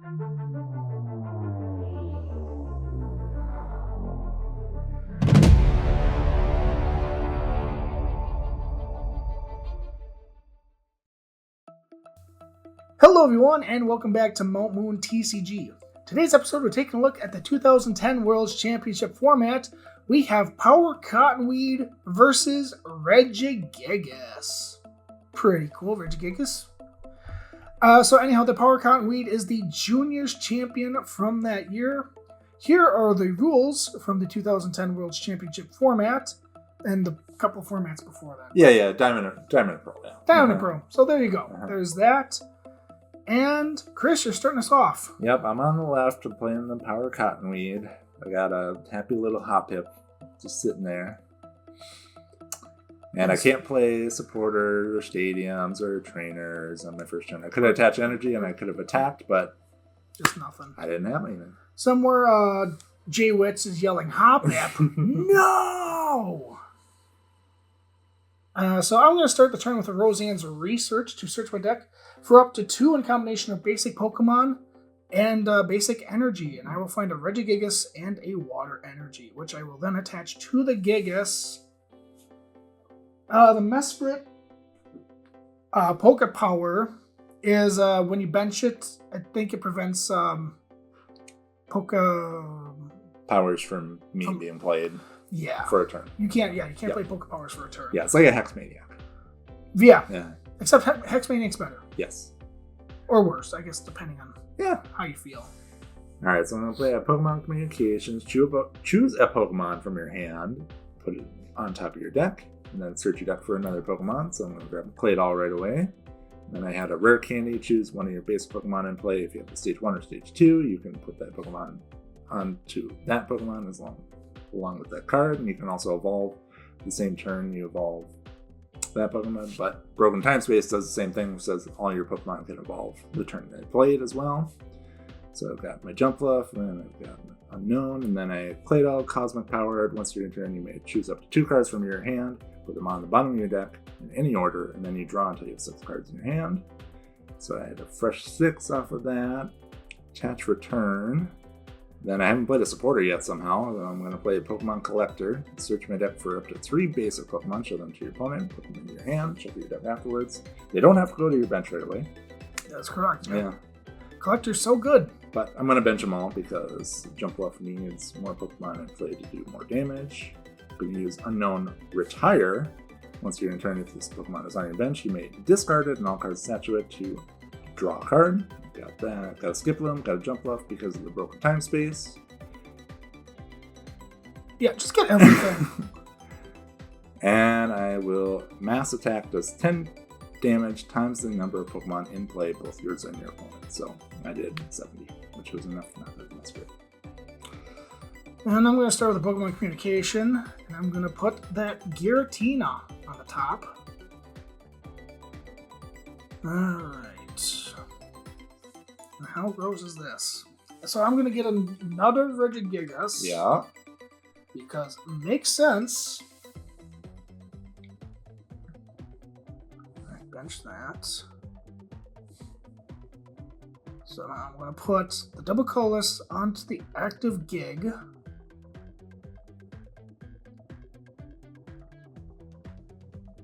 Hello everyone, and welcome back to Mount Moon TCG. Today's episode, we're taking a look at the 2010 World's Championship format. We have Power Cottonweed versus Regigigas. Pretty cool, Regigigas. So anyhow, the Power Cottonweed is the Juniors champion from that year. Here are the rules from the 2010 World's Championship format, and the couple formats before that. Yeah, Diamond and Pro. Yeah. Diamond and Pro. So there you go. There's that. And Chris, you're starting us off. Yep, I'm on the left playing the Power Cottonweed. I got a happy little Hoppip just sitting there. And I can't play supporters or stadiums or trainers on my first turn. I could have attached energy and I could have attacked, but just nothing. I didn't have anything. Somewhere Jay Witz is yelling, Hoppip! No! So I'm going to start the turn with a Roseanne's Research to search my deck for up to 2 in combination of basic Pokemon and basic energy. And I will find a Regigigas and a Water Energy, which I will then attach to the Gigas. The Mesprit Poke Power is when you bench it, I think it prevents Poke powers from me being played. Yeah. For a turn. You can't play Poke Powers for a turn. Yeah, it's like a Hex Maniac. Yeah. Except Hex Maniac's better. Yes. Or worse, I guess, depending on how you feel. Alright, so I'm going to play a Pokemon Communications. Choose a Pokemon from your hand, put it on top of your deck, and then search your deck for another Pokemon. So I'm going to play it all right away. Then I had a Rare Candy. Choose one of your basic Pokemon in play. If you have the Stage 1 or Stage 2, you can put that Pokemon onto that Pokemon along with that card, and you can also evolve the same turn you evolve that Pokemon. But Broken Time Space does the same thing, says all your Pokemon can evolve the turn they played as well. So I've got my Jumpluff, and I've got Unknown, and then I Claydol, Cosmic Powered. Once you're in turn, you may choose up to 2 cards from your hand, put them on the bottom of your deck in any order, and then you draw until you have 6 cards in your hand. So I had a fresh 6 off of that. Attach Return. Then I haven't played a supporter yet somehow. I'm going to play a Pokemon Collector. Search my deck for up to 3 basic Pokemon. Show them to your opponent. Put them in your hand. Shuffle your deck afterwards. They don't have to go to your bench right away. That's correct. Yeah. Collector's so good. But I'm going to bench them all because Jumpluff needs more Pokemon in play to do more damage. I'm going to use Unknown Retire. Once you're in turn, if this Pokemon is on your bench, you may discard it and all cards attached to it to draw a card. Got that. Got a Skiploom, got a Jumpluff because of the Broken Time Space. Yeah, just get everything. And I will Mass Attack, does 10 damage times the number of Pokemon in play, both yours and your opponent. So I did 70, which was enough. That's great. And I'm going to start with the Pokemon Communication, and I'm going to put that Giratina on the top. Alright. How gross is this? So I'm going to get another Regigigas. Yeah. Because it makes sense. I bench that. So now I'm going to put the double colorless onto the active gig.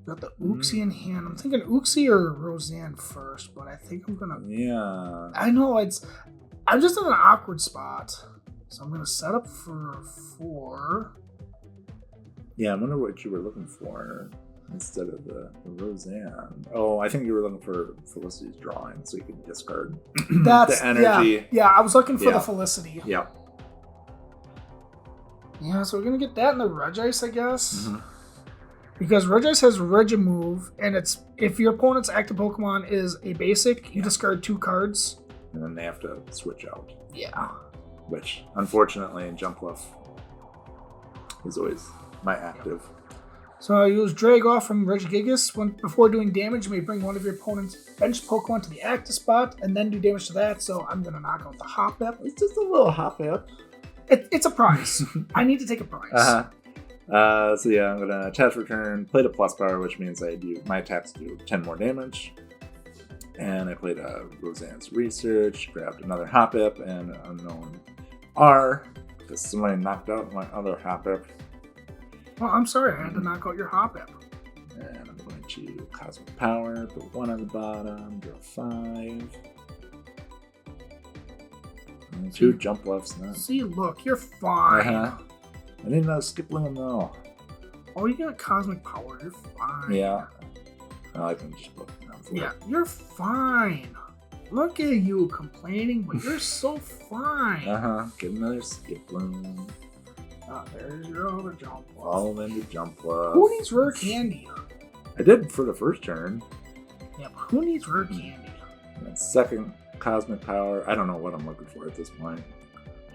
Got the Uxie in hand. I'm thinking Uxie or Roseanne first, but I think I'm gonna. Yeah. I know I'm just in an awkward spot, so I'm gonna set up for 4. Yeah, I wonder what you were looking for instead of the Roseanne. Oh, I think you were looking for Felicity's drawing, so you can discard That's the energy. Yeah, I was looking for the Felicity. Yeah. Yeah, so we're gonna get that in the Regice, I guess. Mm-hmm. Because Regice has Regimove, and it's if your opponent's active Pokemon is a basic, you discard 2 cards. And then they have to switch out. Yeah. Which, unfortunately, in Jumpluff is always my active. So I use Drag Off from Regigigas. Before doing damage, you may bring one of your opponent's bench Pokemon to the active spot, and then do damage to that, so I'm going to knock out the Hoppip. It's just a little Hoppip. It's a prize. I need to take a prize. Uh-huh. So yeah, I'm gonna attach return, play the plus power, which means my attacks do 10 more damage. And I played Roseanne's Research, grabbed another Hoppip and an Unknown R, because somebody knocked out my other Hoppip. Well, I'm sorry, I had to knock out your Hoppip. And I'm going to Cosmic Power, put 1 on the bottom, draw 5. And 2 Jumpluffs now. See, look, you're fine. I didn't know Skipling though. Oh, you got Cosmic Power, you're fine. Yeah. I can just look now for Yeah, you're fine. Look at you complaining, but you're so fine. Get another Skipling. There's your other Jumpluff. Follow into Jumpluff. Who needs rare candy? I did for the first turn. Yeah, but who needs rare candy? And then second Cosmic Power. I don't know what I'm looking for at this point.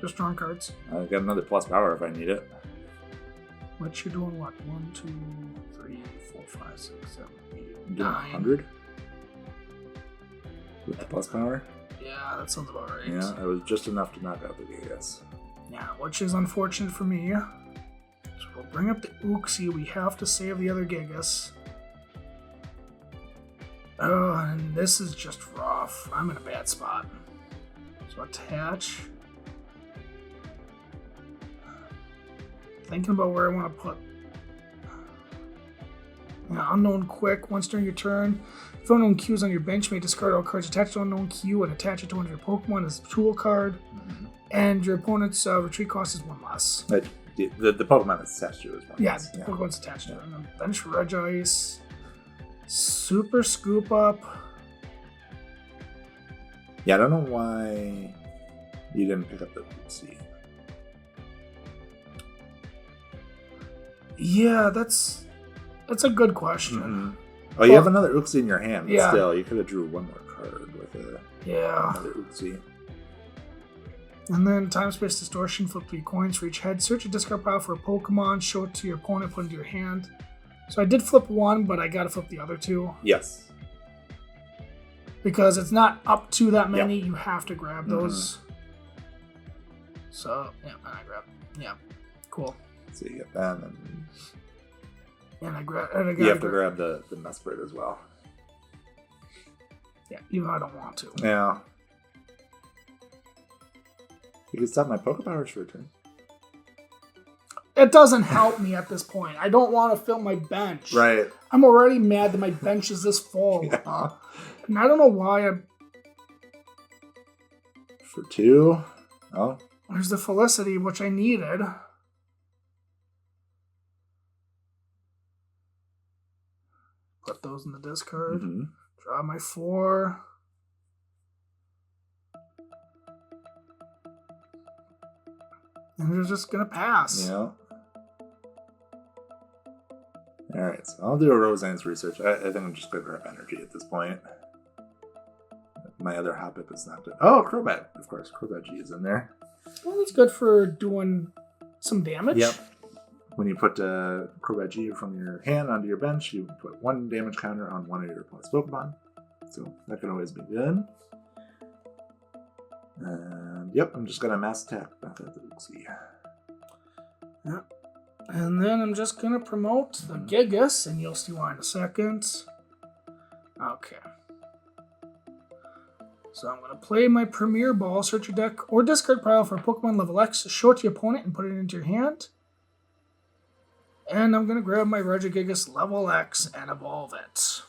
Just drawing cards. I got another plus power if I need it. What you doing? What? 1, 2, 3, 4, 5, 6, 7, 8, 9. 100 with the plus power. Yeah, that sounds about right. Yeah, it was just enough to knock out the Gigas. Yeah, which is unfortunate for me. So we'll bring up the Uxie. We have to save the other Gigas. Oh, and this is just rough. I'm in a bad spot. So attach. Thinking about where I want to put. Unknown Quick. Once during your turn, if unknown Q is on your bench, you may discard all cards attached to unknown Q and attach it to one of your Pokemon as a tool card. And your opponent's retreat cost is 1 less. The Pokemon that's attached to it is 1 Yeah, less. the Pokemon's attached to it. And then bench Regigigas. Super Scoop Up. Yeah, I don't know why you didn't pick up the Uxie. Yeah, that's a good question. Oh, you have another Uxie in your hand, but Yeah. still, you could have drew 1 more card with another Uxie. And then Time Space Distortion, flip 3 coins for each head. Search your discard pile for a Pokemon, show it to your opponent, put it into your hand. So I did flip 1, but I gotta flip the other 2. Yes. Because it's not up to that many, you have to grab those. So, yeah, and I grabbed. Yeah, cool. So you get that, and And you have to grab the Mesprit as well. Yeah, even though I don't want to. Yeah. You can stop my Pokepowers for a turn. It doesn't help me at this point. I don't want to fill my bench. Right. I'm already mad that my bench is this full. Yeah. And I don't know why I'm... For 2. Oh. There's the Felicity, which I needed. Put those in the discard. Draw my 4. And they're just going to pass. Yeah. Alright, so I'll do a Roseanne's Research. I think I'm just going to grab energy at this point. My other Hoppip is not good. Oh, Crobat. Of course, Crobat G is in there. Well, that's good for doing some damage. Yep. When you put Crobat G from your hand onto your bench, you put 1 damage counter on 1 of your opponent's Pokemon. So that can always be good. And yep, I'm just going to Mass Attack back at the Uxie. Yep. And then I'm just going to promote the Gigas, and you'll see why in a second. Okay. So I'm going to play my Premier Ball, search your deck or discard pile for a Pokemon level X, show it to your opponent, and put it into your hand. And I'm going to grab my Regigigas level X and evolve it.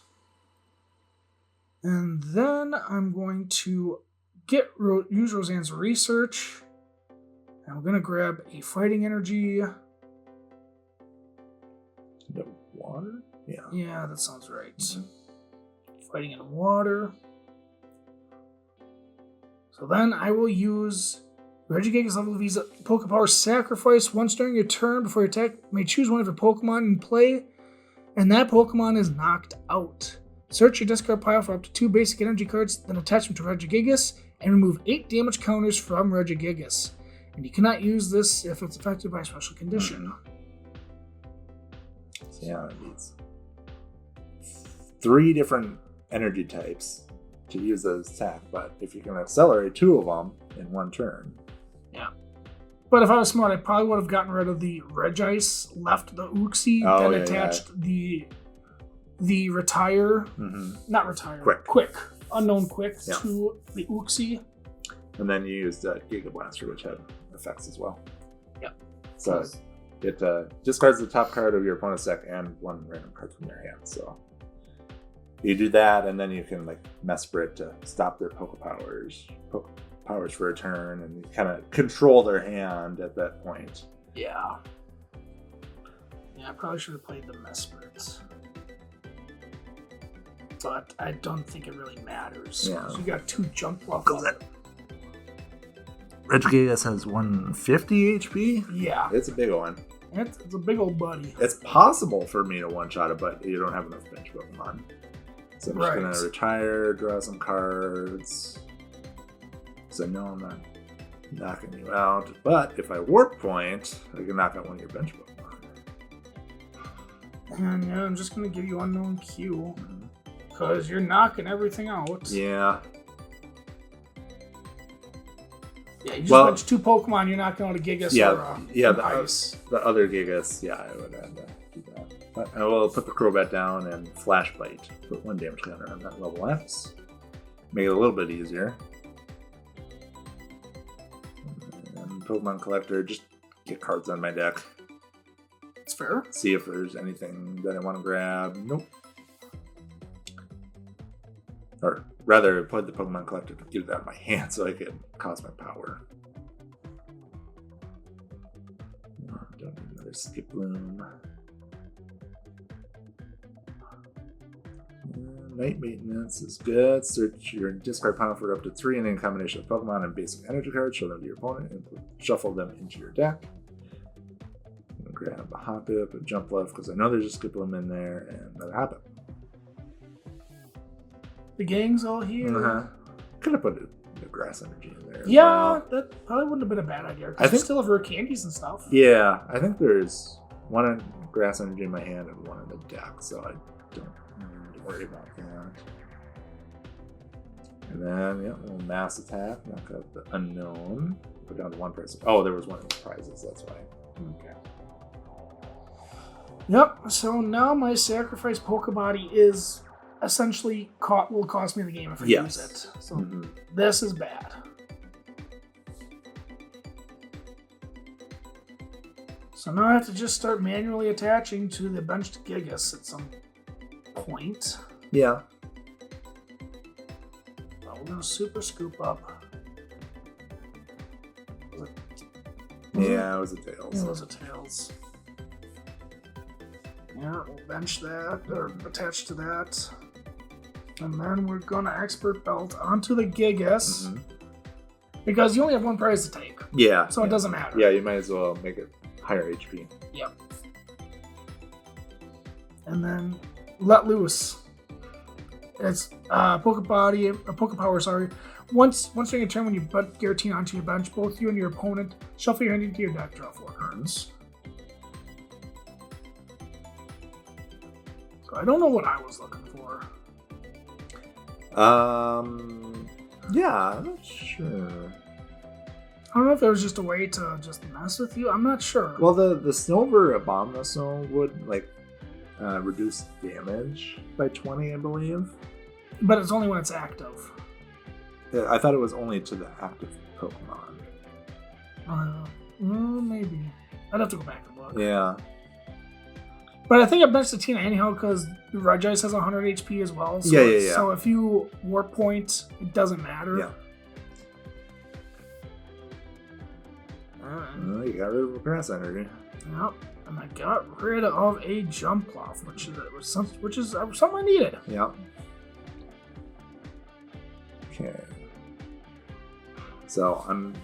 And then I'm going to use Roseanne's Research. And I'm going to grab a Fighting Energy. The water? Yeah. Yeah, that sounds right. Fighting in water. So then I will use Regigigas level Visa Pokepower Sacrifice. Once during your turn before your attack, you may choose one of your Pokemon in play, and that Pokemon is knocked out. Search your discard pile for up to 2 basic energy cards, then attach them to Regigigas, and remove 8 damage counters from Regigigas. And you cannot use this if it's affected by a special condition. So yeah, it needs 3 different energy types to use as attack, but if you can accelerate 2 of them in 1 turn. Yeah. But if I was smart, I probably would have gotten rid of the Regice, left the Uxie, then attached the retire, not retire, quick Unknown Quick Yeah. to the Uxie. And then you used Giga Blaster, which had effects as well. Yep. So it discards the top card of your opponent's deck and one random card from their hand. So you do that, and then you can like Mesprit to stop their powers for a turn, and you kind of control their hand at that point. Yeah. Yeah, I probably should have played the Mesprit. But I don't think it really matters. Yeah. You got 2 Jumpluff on it. Regigigas has 150 HP. Yeah. It's a big one. It's a big old buddy. It's possible for me to one-shot it, but you don't have enough bench Pokemon. So I'm just going to retire, draw some cards. So no, I'm not knocking you out. But if I Warp Point, I can knock out one of your bench Pokemon. And yeah, I'm just going to give you Unknown Q. Because you're knocking everything out. Yeah. Yeah, you just bench 2 Pokemon, you're not going to Gigas or Ice. The other Gigas, yeah, I would have to do that. But I will put the Crobat down and Flash Bite. Put 1 damage counter on that level X. Make it a little bit easier. And Pokemon Collector, just get cards on my deck. It's fair. See if there's anything that I want to grab. Nope. Or rather, put the Pokemon Collector to get it out of my hand so I can cost my power. Don't need another Skip Bloom. Night Maintenance is good. Search your discard pile for up to 3 and any combination of Pokemon and basic energy cards. Show them to your opponent and shuffle them into your deck. I'm going to grab a Hoppip, a Jumpluff, because I know there's a Skip Bloom in there, and another Hoppip. The gang's all here. Could have put the Grass Energy in there. Yeah, that probably wouldn't have been a bad idea. I think still have rare candies and stuff. Yeah, I think there's 1 Grass Energy in my hand and 1 in the deck, so I don't need to worry about that. And then, yeah, a little Mass Attack, knock out the Unknown. Put down to 1 prize. Oh, there was 1 of the prizes, that's why. Okay. Yep, so now my Sacrifice Pokebody is essentially will cost me the game if I use it. So this is bad. So now I have to just start manually attaching to the benched Gigas at some point. Yeah. Well, we're gonna Super Scoop up. Yeah, it was a Tails. It was a Tails. Yeah, we'll bench that, or attach to that. And then we're going to Expert Belt onto the Gigas. Because you only have 1 prize to take. Yeah. So it doesn't matter. Yeah, you might as well make it higher HP. Yep. And then Let Loose. It's Pokepower, sorry. Once during a turn when you put Giratina onto your bench, both you and your opponent shuffle your hand into your deck, draw 4 cards. So I don't know what I was looking for. Yeah, I'm not sure. I don't know if it was just a way to just mess with you. I'm not sure. Well, the Snover Abomasnow would like reduce damage by 20, I believe. But it's only when it's active. I thought it was only to the active Pokemon. Maybe. I'd have to go back and look. Yeah. But I think I benched the Tina anyhow because Regigigas has 100 HP as well. So yeah. So if you Warp Point, it doesn't matter. Yeah. Well, you got rid of Grass Energy. Yep. And I got rid of a Jumpluff, which is something I needed. Yep. Okay. So I'm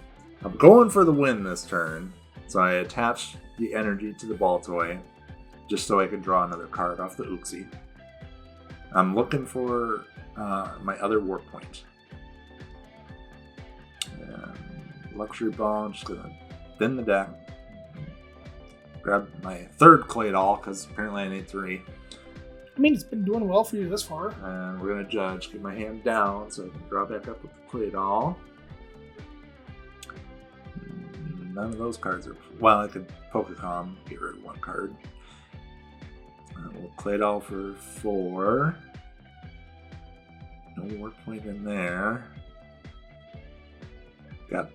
going for the win this turn. So I attach the energy to the Baltoy, just so I can draw another card off the Uxie. I'm looking for my other Warp Point. And Luxury Ball, I'm just gonna thin the deck. Grab my 3rd Claydol, because apparently I need 3. I mean, it's been doing well for you this far. And we're gonna judge, get my hand down so I can draw back up with the Claydol. None of those cards are... Well, I could Pokecom, get rid of 1 card. We'll Claydol for 4. No warp point in there. Got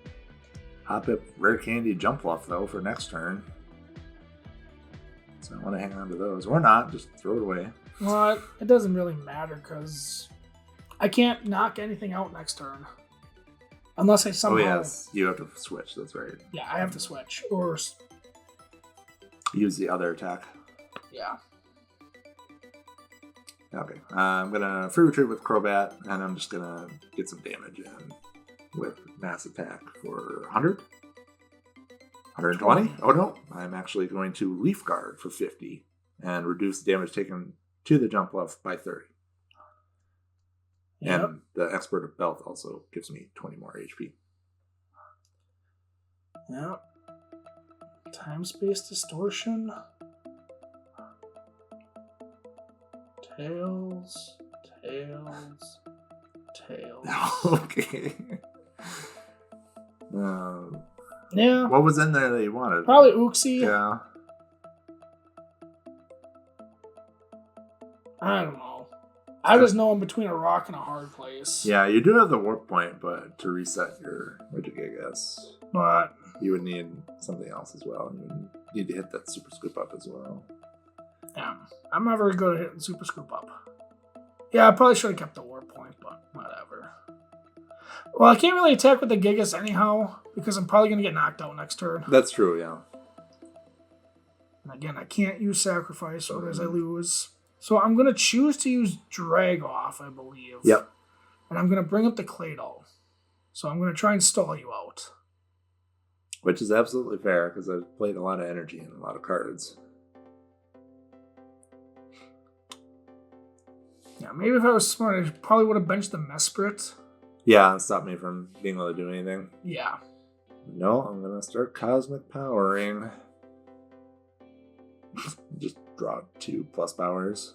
Hop Up Rare Candy Jumpluff though for next turn. So I want to hang on to those. Or not, just throw it away. Well, it doesn't really matter because I can't knock anything out next turn. Unless I somehow... Oh yes, you have to switch, that's right. Yeah, I have to switch. Or... use the other attack. Yeah. Okay, I'm going to free retreat with Crobat, and I'm just going to get some damage in with Mass Attack for 100. 120? Oh no, I'm actually going to Leaf Guard for 50 and reduce the damage taken to the Jumpluff by 30. Yep. And the Expert of Belt also gives me 20 more HP. Yep. Time-space distortion. Tails. Okay. Yeah. What was in there that you wanted? Probably Uxie. Yeah. I don't know. I just know I'm between a rock and a hard place. Yeah, you do have the warp point, but to reset your Regigigas, But you would need something else as well. You would need to hit that Super Scoop Up as well. yeah, I'm not very good at hitting Super Scoop Up. Yeah, I probably should have kept the warp point, but whatever. Well, I can't really attack with the Gigas anyhow, because I'm probably going to get knocked out next turn. That's true, yeah. And again, I can't use Sacrifice, otherwise I lose. So I'm going to choose to use Drag Off, I believe. Yep. And I'm going to bring up the Claydol. So I'm going to try and stall you out. Which is absolutely fair, because I've played a lot of energy and a lot of cards. Yeah, maybe if I was smart, I probably would have benched the Mesprit. Yeah, it stopped me from being able to do anything. Yeah. No, I'm going to start Cosmic Powering. Just draw 2+ powers.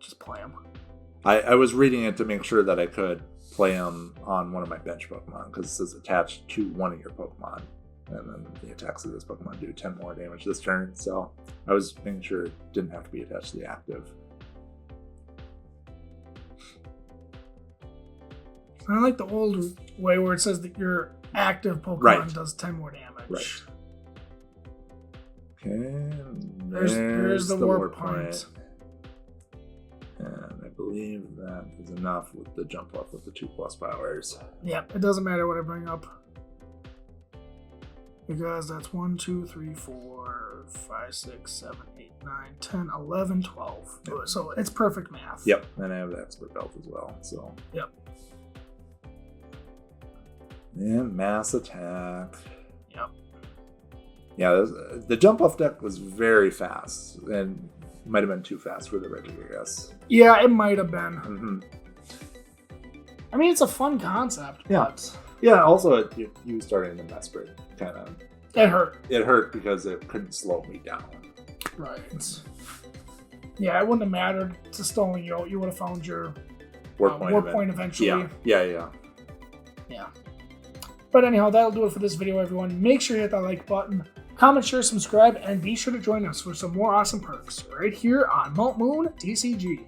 Just play them. I was reading it to make sure that I could play them on one of my bench Pokemon, because it says attached to one of your Pokemon. And then the attacks of this Pokemon do 10 more damage this turn, so I was making sure it didn't have to be attached to the active. I like the old way where it says that your active Pokemon Right. does 10 more damage. Right. Okay, There's the warp point. And I believe that is enough with the Jumpluff with the 2+ powers. Yep, it doesn't matter what I bring up. Because that's 1, 2, 3, 4, 5, 6, 7, 8, 9, 10, 11, 12. Yep. So it's perfect math. Yep, and I have the Expert Belt as well, so. Yep. And Mass Attack. Yep. Yeah, the Jumpluff deck was very fast, and might have been too fast for the Regigigas. Yeah, it might have been. Mm-hmm. I mean, it's a fun concept, Yeah. but Yeah, also, you starting the Mesprit kind of... it hurt. It hurt because it couldn't slow me down. Right. Yeah, it wouldn't have mattered to stalling you out. You would have found your Warp point eventually. Yeah. Yeah. But anyhow, that'll do it for this video, everyone. Make sure you hit that like button, comment, share, subscribe, and be sure to join us for some more awesome perks right here on Mount Moon TCG.